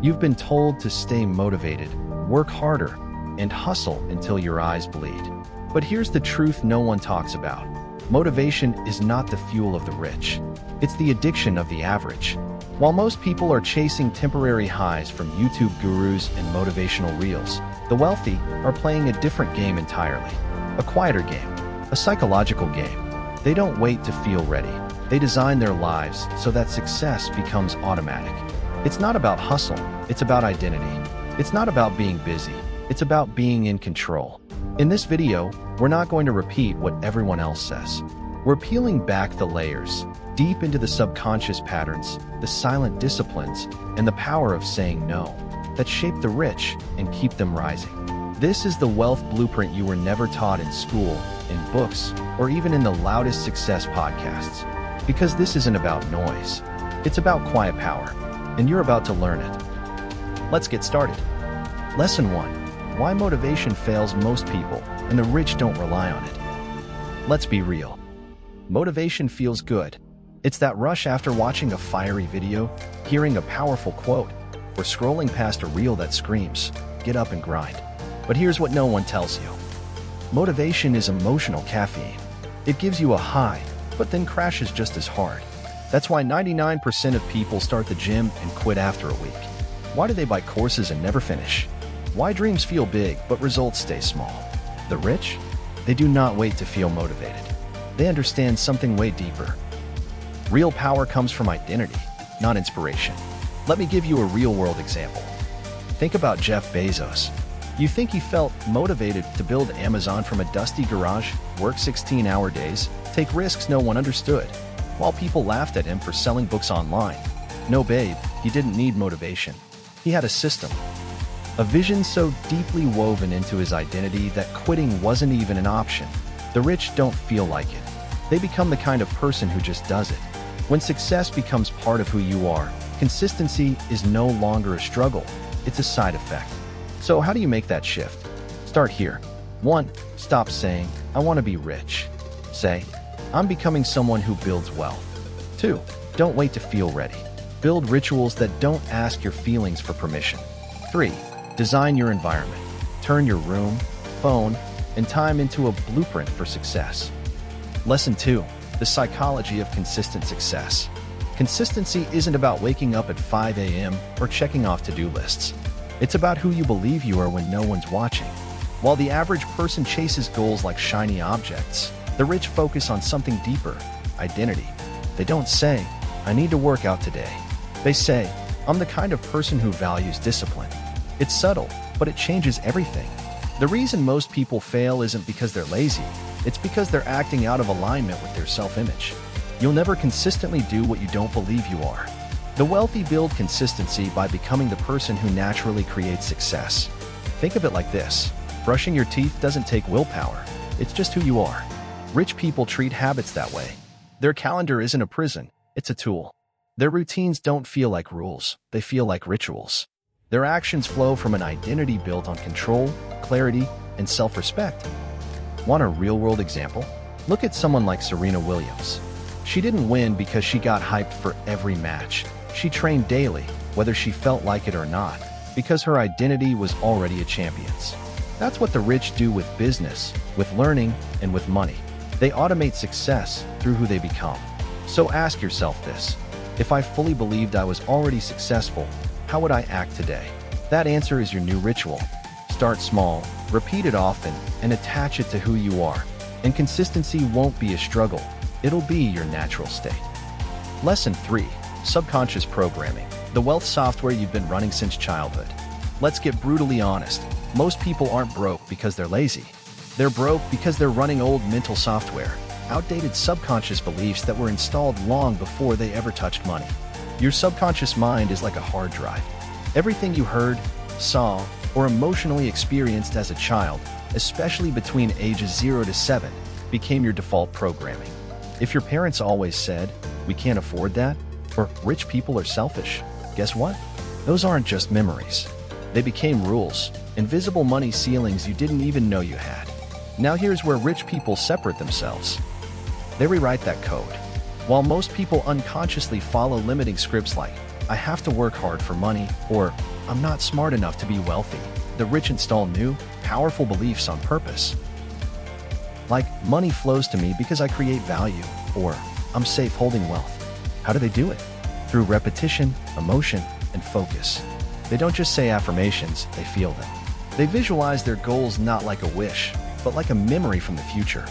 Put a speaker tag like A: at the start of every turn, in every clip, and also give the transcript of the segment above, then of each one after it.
A: You've been told to stay motivated, work harder, and hustle until your eyes bleed. But here's the truth no one talks about. Motivation is not the fuel of the rich. It's the addiction of the average. While most people are chasing temporary highs from YouTube gurus and motivational reels, the wealthy are playing a different game entirely. A quieter game, a psychological game. They don't wait to feel ready. They design their lives so that success becomes automatic. It's not about hustle, it's about identity. It's not about being busy, it's about being in control. In this video, we're not going to repeat what everyone else says. We're peeling back the layers, deep into the subconscious patterns, the silent disciplines, and the power of saying no, that shape the rich and keep them rising. This is the wealth blueprint you were never taught in school, in books, or even in the loudest success podcasts. Because this isn't about noise, it's about quiet power, and you're about to learn it. Let's get started. Lesson 1. Why motivation fails most people, and the rich don't rely on it. Let's be real. Motivation feels good. It's that rush after watching a fiery video, hearing a powerful quote, or scrolling past a reel that screams, "Get up and grind." But here's what no one tells you. Motivation is emotional caffeine. It gives you a high, but then crashes just as hard. That's why 99% of people start the gym and quit after a week. Why do they buy courses and never finish? Why dreams feel big, but results stay small? The rich? They do not wait to feel motivated. They understand something way deeper. Real power comes from identity, not inspiration. Let me give you a real-world example. Think about Jeff Bezos. You think he felt motivated to build Amazon from a dusty garage, work 16-hour days, take risks no one understood, while people laughed at him for selling books online? No, babe, he didn't need motivation. He had a system. A vision so deeply woven into his identity that quitting wasn't even an option. The rich don't feel like it. They become the kind of person who just does it. When success becomes part of who you are, consistency is no longer a struggle, it's a side effect. So how do you make that shift? Start here. 1. Stop saying, "I want to be rich." Say, "I'm becoming someone who builds wealth." 2. Don't wait to feel ready. Build rituals that don't ask your feelings for permission. 3. Design your environment. Turn your room, phone, and time into a blueprint for success. Lesson 2. The psychology of consistent success. Consistency isn't about waking up at 5 a.m. or checking off to-do lists. It's about who you believe you are when no one's watching. While the average person chases goals like shiny objects, the rich focus on something deeper, identity. They don't say, "I need to work out today." They say, "I'm the kind of person who values discipline." It's subtle, but it changes everything. The reason most people fail isn't because they're lazy. It's because they're acting out of alignment with their self-image. You'll never consistently do what you don't believe you are. The wealthy build consistency by becoming the person who naturally creates success. Think of it like this. Brushing your teeth doesn't take willpower. It's just who you are. Rich people treat habits that way. Their calendar isn't a prison, it's a tool. Their routines don't feel like rules, they feel like rituals. Their actions flow from an identity built on control, clarity, and self-respect. Want a real-world example? Look at someone like Serena Williams. She didn't win because she got hyped for every match. She trained daily, whether she felt like it or not, because her identity was already a champion's. That's what the rich do with business, with learning, and with money. They automate success through who they become. So ask yourself this. If I fully believed I was already successful, how would I act today? That answer is your new ritual. Start small, repeat it often, and attach it to who you are. And consistency won't be a struggle. It'll be your natural state. Lesson 3. Subconscious programming. The wealth software you've been running since childhood. Let's get brutally honest. Most people aren't broke because they're lazy. They're broke because they're running old mental software, outdated subconscious beliefs that were installed long before they ever touched money. Your subconscious mind is like a hard drive. Everything you heard, saw, or emotionally experienced as a child, especially between ages 0 to 7, became your default programming. If your parents always said, "We can't afford that," or "Rich people are selfish," guess what? Those aren't just memories. They became rules, invisible money ceilings you didn't even know you had. Now here's where rich people separate themselves. They rewrite that code. While most people unconsciously follow limiting scripts like, "I have to work hard for money," or I'm not smart enough to be wealthy. The rich install new, powerful beliefs on purpose. Like, money flows to me because I create value, or I'm safe holding wealth. How do they do it? Through repetition, emotion, and focus. They don't just say affirmations, they feel them. They visualize their goals not like a wish, but like a memory from the future.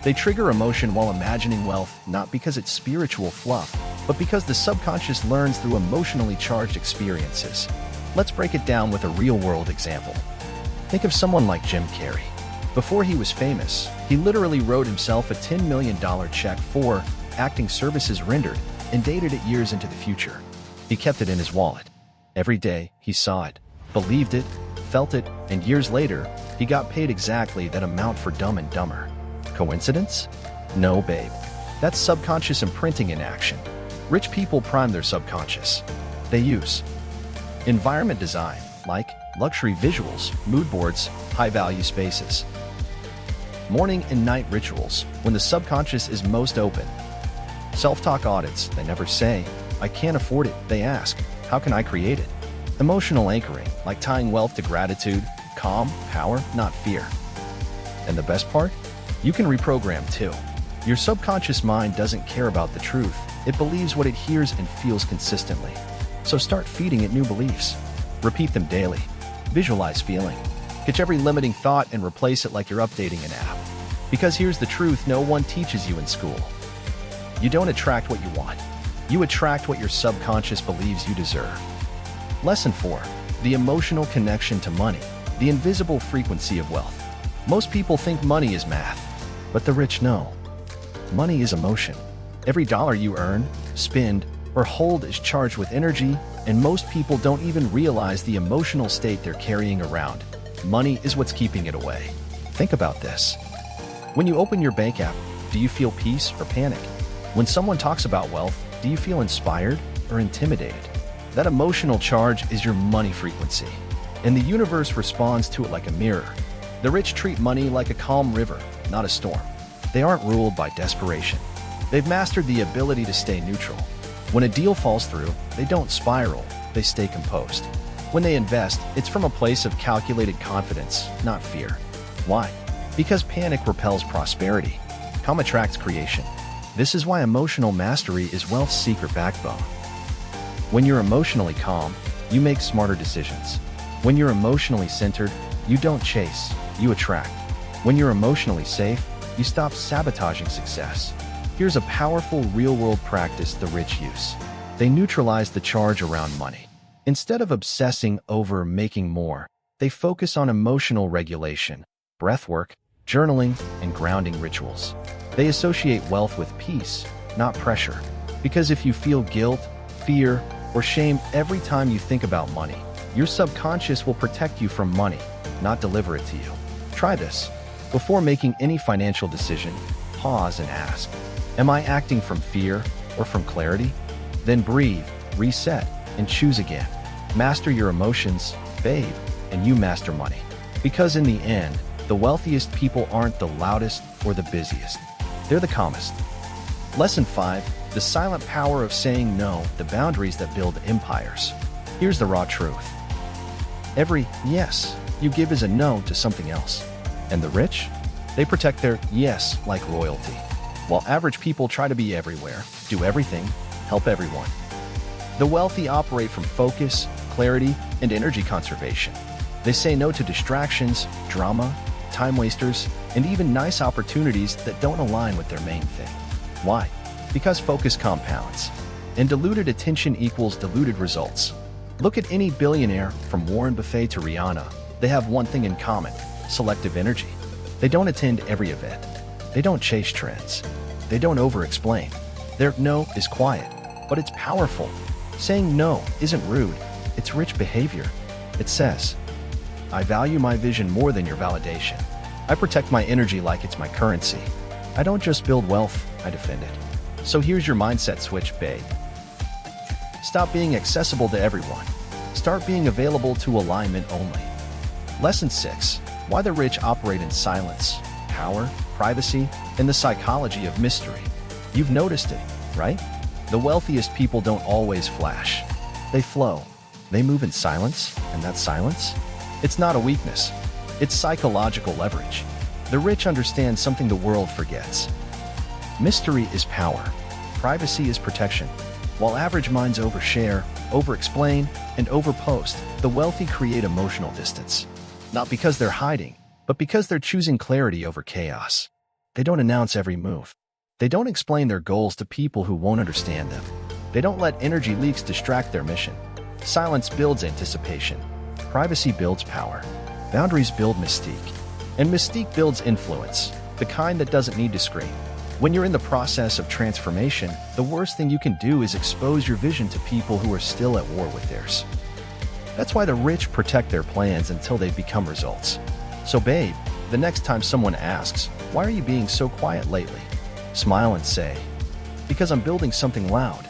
A: They trigger emotion while imagining wealth, not because it's spiritual fluff, but because the subconscious learns through emotionally charged experiences. Let's break it down with a real-world example. Think of someone like Jim Carrey. Before he was famous, he literally wrote himself a $10 million check for acting services rendered and dated it years into the future. He kept it in his wallet. Every day, he saw it, believed it, felt it, and years later, he got paid exactly that amount for Dumb and Dumber. Coincidence? No, babe. That's subconscious imprinting in action. Rich people prime their subconscious. They use environment design, like luxury visuals, mood boards, high-value spaces. Morning and night rituals, when the subconscious is most open. Self-talk audits, they never say, I can't afford it, they ask, how can I create it? Emotional anchoring, like tying wealth to gratitude, calm, power, not fear. And the best part? You can reprogram too. Your subconscious mind doesn't care about the truth. It believes what it hears and feels consistently. So start feeding it new beliefs. Repeat them daily. Visualize feeling. Catch every limiting thought and replace it like you're updating an app. Because here's the truth no one teaches you in school. You don't attract what you want. You attract what your subconscious believes you deserve. Lesson 4. The emotional connection to money. The invisible frequency of wealth. Most people think money is math, but the rich know. Money is emotion. Every dollar you earn, spend, or hold is charged with energy, and most people don't even realize the emotional state they're carrying around. Money is what's keeping it away. Think about this. When you open your bank app, do you feel peace or panic? When someone talks about wealth, do you feel inspired or intimidated? That emotional charge is your money frequency, and the universe responds to it like a mirror. The rich treat money like a calm river, not a storm. They aren't ruled by desperation. They've mastered the ability to stay neutral. When a deal falls through, they don't spiral, they stay composed. When they invest, it's from a place of calculated confidence, not fear. Why? Because panic repels prosperity. Calm attracts creation. This is why emotional mastery is wealth's secret backbone. When you're emotionally calm, you make smarter decisions. When you're emotionally centered, you don't chase, you attract. When you're emotionally safe, you stop sabotaging success. Here's a powerful real-world practice the rich use. They neutralize the charge around money. Instead of obsessing over making more, they focus on emotional regulation, breathwork, journaling, and grounding rituals. They associate wealth with peace, not pressure. Because if you feel guilt, fear, or shame every time you think about money, your subconscious will protect you from money, not deliver it to you. Try this. Before making any financial decision, pause and ask, am I acting from fear or from clarity? Then breathe, reset, and choose again. Master your emotions, babe, and you master money. Because in the end, the wealthiest people aren't the loudest or the busiest. They're the calmest. Lesson 5. The silent power of saying no, the boundaries that build empires. Here's the raw truth. Every yes you give is a no to something else. And the rich? They protect their yes like royalty. While average people try to be everywhere, do everything, help everyone. The wealthy operate from focus, clarity, and energy conservation. They say no to distractions, drama, time wasters, and even nice opportunities that don't align with their main thing. Why? Because focus compounds, and diluted attention equals diluted results. Look at any billionaire, from Warren Buffett to Rihanna. They have one thing in common: selective energy. They don't attend every event. They don't chase trends. They don't over-explain. Their no is quiet, but it's powerful. Saying no isn't rude, it's rich behavior. It says, I value my vision more than your validation. I protect my energy like it's my currency. I don't just build wealth, I defend it. So here's your mindset switch, babe. Stop being accessible to everyone. Start being available to alignment only. Lesson 6. Why the rich operate in silence, power, privacy, and the psychology of mystery. You've noticed it, right? The wealthiest people don't always flash. They flow. They move in silence, and that silence? It's not a weakness. It's psychological leverage. The rich understand something the world forgets. Mystery is power. Privacy is protection. While average minds overshare, over-explain, and over-post, the wealthy create emotional distance. Not because they're hiding, but because they're choosing clarity over chaos. They don't announce every move. They don't explain their goals to people who won't understand them. They don't let energy leaks distract their mission. Silence builds anticipation. Privacy builds power. Boundaries build mystique. And mystique builds influence, the kind that doesn't need to scream. When you're in the process of transformation, the worst thing you can do is expose your vision to people who are still at war with theirs. That's why the rich protect their plans until they become results. So babe, the next time someone asks, "Why are you being so quiet lately?" smile and say, "Because I'm building something loud."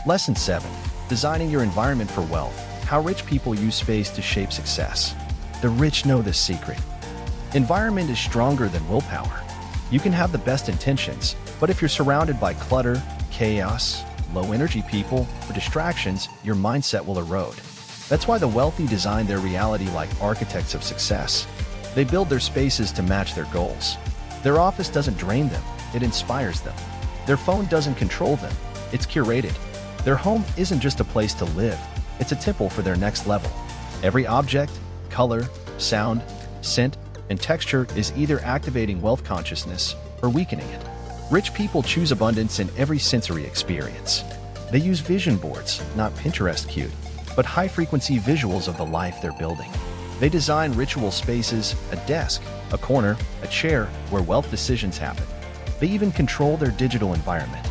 A: Lesson 7. Designing your environment for wealth. How rich people use space to shape success. The rich know this secret. Environment is stronger than willpower. You can have the best intentions, but if you're surrounded by clutter, chaos, low-energy people, or distractions, your mindset will erode. That's why the wealthy design their reality like architects of success. They build their spaces to match their goals. Their office doesn't drain them, it inspires them. Their phone doesn't control them, it's curated. Their home isn't just a place to live, it's a temple for their next level. Every object, color, sound, scent, and texture is either activating wealth consciousness or weakening it. Rich people choose abundance in every sensory experience. They use vision boards, not Pinterest cute, but high-frequency visuals of the life they're building. They design ritual spaces, a desk, a corner, a chair, where wealth decisions happen. They even control their digital environment.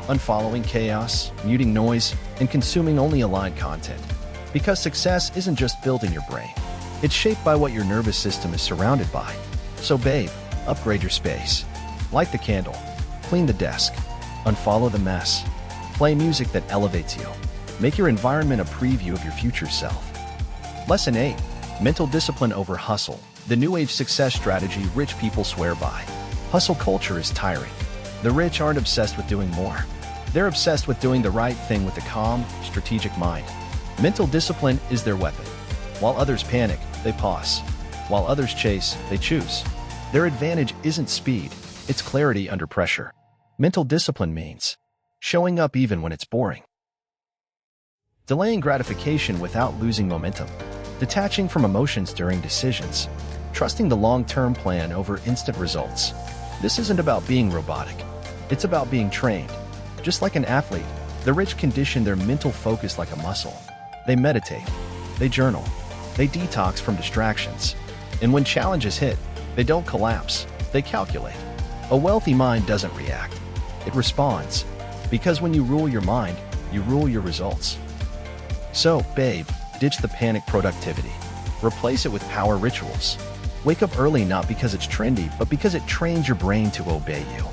A: Unfollowing chaos, muting noise, and consuming only aligned content. Because success isn't just built in your brain. It's shaped by what your nervous system is surrounded by. So babe, upgrade your space. Light the candle. Clean the desk. Unfollow the mess. Play music that elevates you. Make your environment a preview of your future self. Lesson 8. Mental discipline over hustle. The new age success strategy rich people swear by. Hustle culture is tiring. The rich aren't obsessed with doing more. They're obsessed with doing the right thing with a calm, strategic mind. Mental discipline is their weapon. While others panic, they pause. While others chase, they choose. Their advantage isn't speed, it's clarity under pressure. Mental discipline means showing up even when it's boring. Delaying gratification without losing momentum. Detaching from emotions during decisions. Trusting the long-term plan over instant results. This isn't about being robotic. It's about being trained. Just like an athlete, the rich condition their mental focus like a muscle. They meditate. They journal. They detox from distractions. And when challenges hit, they don't collapse, they calculate. A wealthy mind doesn't react. It responds. Because when you rule your mind, you rule your results. So, babe, ditch the panic productivity. Replace it with power rituals. Wake up early not because it's trendy, but because it trains your brain to obey you.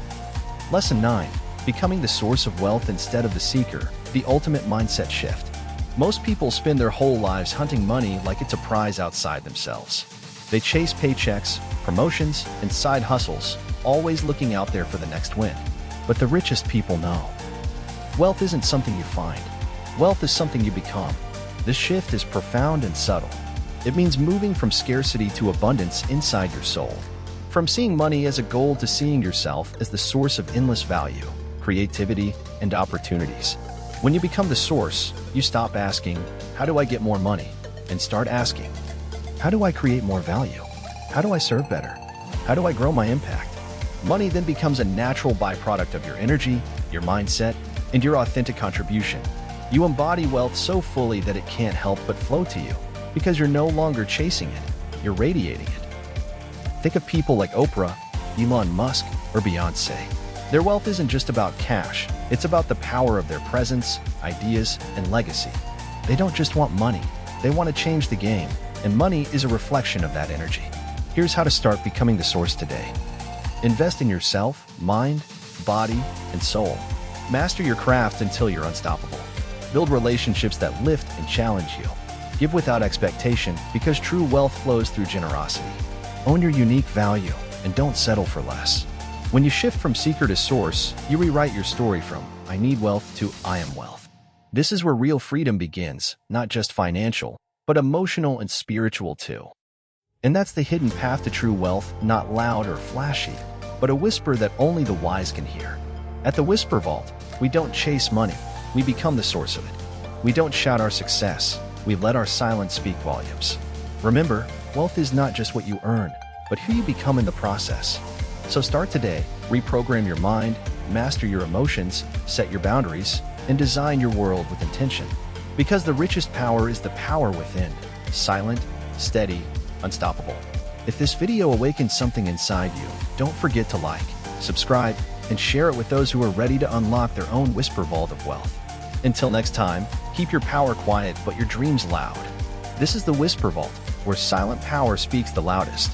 A: Lesson 9. Becoming the source of wealth instead of the seeker. The ultimate mindset shift. Most people spend their whole lives hunting money like it's a prize outside themselves. They chase paychecks, promotions, and side hustles, always looking out there for the next win. But the richest people know. Wealth isn't something you find. Wealth is something you become. This shift is profound and subtle. It means moving from scarcity to abundance inside your soul. From seeing money as a goal to seeing yourself as the source of endless value, creativity, and opportunities. When you become the source, you stop asking, "How do I get more money?" and start asking, "How do I create more value? How do I serve better? How do I grow my impact?" Money then becomes a natural byproduct of your energy, your mindset, and your authentic contribution. You embody wealth so fully that it can't help but flow to you, because you're no longer chasing it, you're radiating it. Think of people like Oprah, Elon Musk, or Beyoncé. Their wealth isn't just about cash, it's about the power of their presence, ideas, and legacy. They don't just want money, they want to change the game, and money is a reflection of that energy. Here's how to start becoming the source today. Invest in yourself, mind, body, and soul. Master your craft until you're unstoppable. Build relationships that lift and challenge you. Give without expectation, because true wealth flows through generosity. Own your unique value, and don't settle for less. When you shift from seeker to source, you rewrite your story from "I need wealth" to "I am wealth." This is where real freedom begins, not just financial, but emotional and spiritual too. And that's the hidden path to true wealth, not loud or flashy, but a whisper that only the wise can hear. At the Whisper Vault, we don't chase money, we become the source of it. We don't shout our success, we let our silence speak volumes. Remember, wealth is not just what you earn, but who you become in the process. So start today, reprogram your mind, master your emotions, set your boundaries, and design your world with intention. Because the richest power is the power within, silent, steady, unstoppable. If this video awakens something inside you, don't forget to like, subscribe, and share it with those who are ready to unlock their own whisper vault of wealth. Until next time, keep your power quiet but your dreams loud. This is the Whisper Vault, where silent power speaks the loudest.